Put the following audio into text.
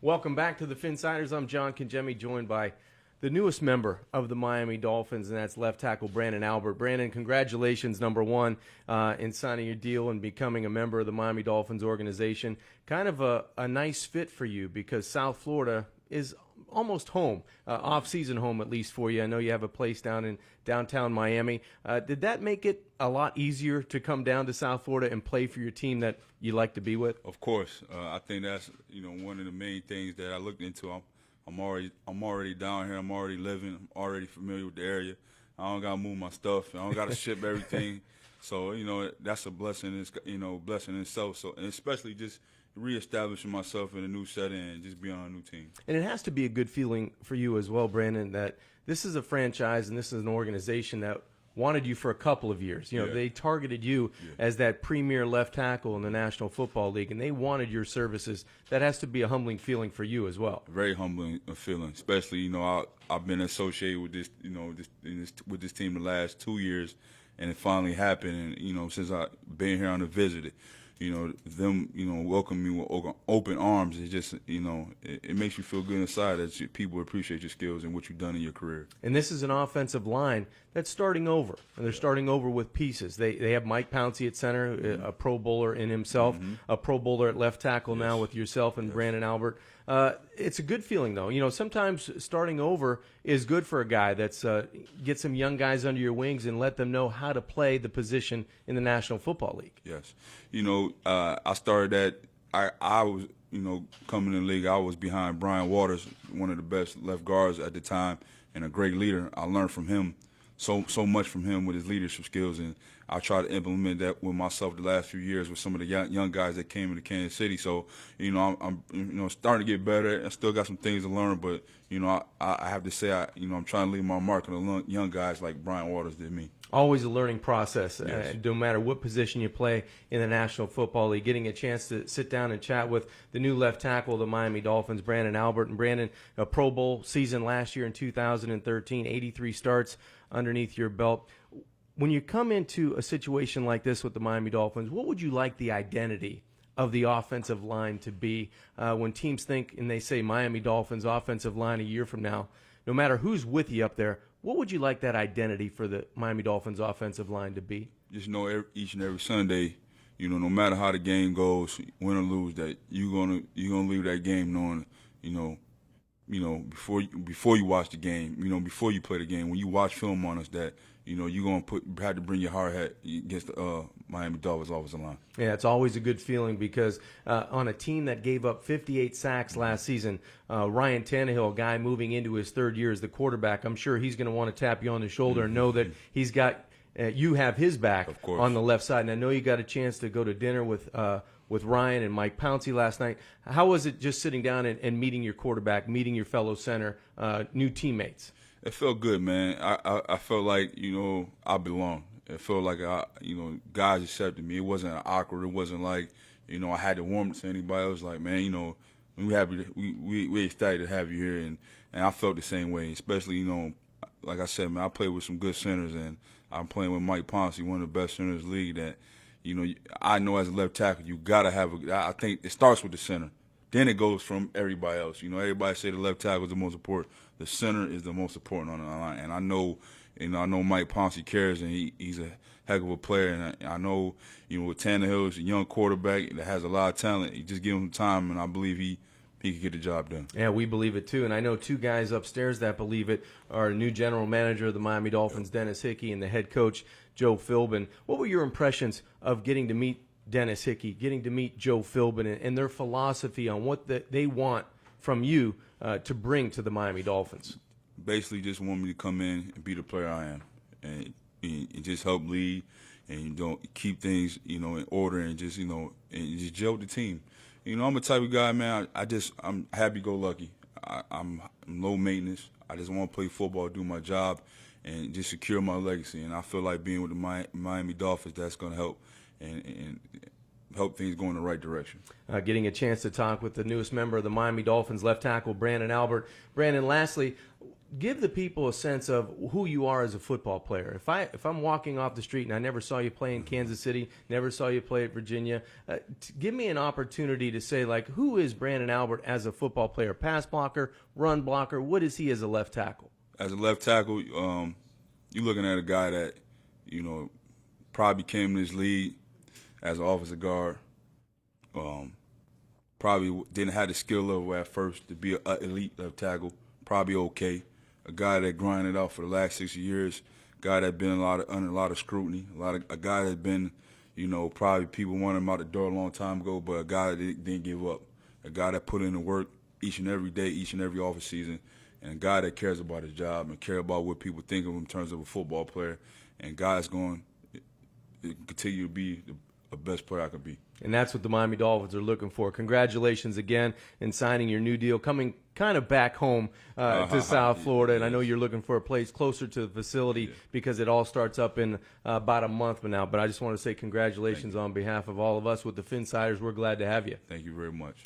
Welcome back to the Finsiders. I'm John Congemi, joined by the newest member of the Miami Dolphins, and that's left tackle Brandon Albert. Brandon, congratulations, number one, in signing your deal and becoming a member of the Miami Dolphins organization. Kind of a nice fit for you because South Florida is almost home, off-season home at least for you. I know you have a place down in downtown Miami. Did that make it a lot easier to come down to South Florida and play for your team that you like to be with? Of course. I think that's one of the main things that I looked into. I'm already down here. I'm already living. I'm already familiar with the area. I don't gotta move my stuff. I don't gotta ship everything. So that's a blessing. It's blessing in itself. So, and especially just reestablishing myself in a new setting and just being on a new team. And it has to be a good feeling for you as well, Brandon, that this is a franchise and this is an organization that wanted you for a couple of years. They targeted you as that premier left tackle in the National Football League, and they wanted your services. That has to be a humbling feeling for you as well. Very humbling feeling, especially I've been associated with with this team the last 2 years, and it finally happened. And since I've been here on a visit, them welcome me with open arms. It's just it makes you feel good inside that people appreciate your skills and what you've done in your career. And this is an offensive line that's starting over, and they're starting over with pieces. They have Mike Pouncey at center, a Pro Bowler in himself, a Pro Bowler at left tackle now with yourself and Brandon Albert. It's a good feeling though. Sometimes starting over is good for a guy that's get some young guys under your wings and let them know how to play the position in the National Football League. Yes. I started at I was coming in the league. I was behind Brian Waters, one of the best left guards at the time, and a great leader. I learned from him so much from him with his leadership skills, and I try to implement that with myself the last few years with some of the young guys that came into Kansas City. So I'm starting to get better. I still got some things to learn, but I have to say I'm trying to leave my mark on the young guys like Brian Waters did me. Always a learning process, Yes. No matter what position you play in the National Football League. Getting a chance to sit down and chat with the new left tackle of the Miami Dolphins, Brandon Albert. And Brandon, a Pro Bowl season last year in 2013, 83 starts underneath your belt. When you come into a situation like this with the Miami Dolphins, what would you like the identity of the offensive line to be when teams think and they say Miami Dolphins offensive line a year from now? No matter who's with you up there, what would you like that identity for the Miami Dolphins offensive line to be? Just know each and every Sunday, no matter how the game goes, win or lose, that you're gonna leave that game knowing, before you watch the game, before you play the game, when you watch film on us, that you're gonna have to bring your hard hat against the Miami Dolphins offensive line. Yeah, it's always a good feeling because on a team that gave up 58 sacks last season, Ryan Tannehill, a guy moving into his third year as the quarterback, I'm sure he's going to want to tap you on the shoulder and know that he's got you have his back on the left side. And I know you got a chance to go to dinner with Ryan and Mike Pouncey last night. How was it just sitting down and meeting your quarterback, meeting your fellow center, new teammates? It felt good, man. I felt like, I belonged. It felt like, guys accepted me. It wasn't awkward. It wasn't like, I had to warm to anybody else. Like, man, we happy we excited to have you here. And I felt the same way, especially, like I said, man, I played with some good centers, and I'm playing with Mike Pouncey, one of the best centers in the league that, I know as a left tackle, you got to have I think it starts with the center. Then it goes from everybody else. Everybody say the left tackle is the most important. The center is the most important on the line. And I know, Mike Pouncey cares, and he's a heck of a player. And I know, with Tannehill, he's a young quarterback that has a lot of talent. You just give him time, and I believe he can get the job done. Yeah, we believe it too. And I know two guys upstairs that believe it are new general manager of the Miami Dolphins, Dennis Hickey, and the head coach, Joe Philbin. What were your impressions of getting to meet Dennis Hickey, getting to meet Joe Philbin, and their philosophy on what they want from you to bring to the Miami Dolphins? Basically just want me to come in and be the player I am and just help lead and keep things, in order and just, and just gel with the team. I'm a type of guy, man, I'm happy-go-lucky. I'm low maintenance. I just want to play football, do my job, and just secure my legacy. And I feel like being with the Miami Dolphins, that's going to help and help things go in the right direction. Getting a chance to talk with the newest member of the Miami Dolphins, left tackle Brandon Albert. Brandon, lastly, give the people a sense of who you are as a football player. If I'm walking off the street and I never saw you play in Kansas City, never saw you play at Virginia, give me an opportunity to say, like, who is Brandon Albert as a football player? Pass blocker, run blocker, what is he as a left tackle? As a left tackle, you're looking at a guy that, probably came in this league as an offensive guard. Probably didn't have the skill level at first to be an elite left tackle. Probably okay. A guy that grinded out for the last 6 years. Guy that been under a lot of scrutiny. A guy that's been, probably people wanted him out the door a long time ago, but a guy that didn't give up. A guy that put in the work each and every day, each and every off season, and a guy that cares about his job and care about what people think of him in terms of a football player. And guy's going to continue to be the best player I could be. And that's what the Miami Dolphins are looking for. Congratulations again in signing your new deal, coming kind of back home to South Florida. And I know you're looking for a place closer to the facility because it all starts up in about a month from now. But I just want to say congratulations on behalf of all of us with the Finsiders. We're glad to have you. Thank you very much.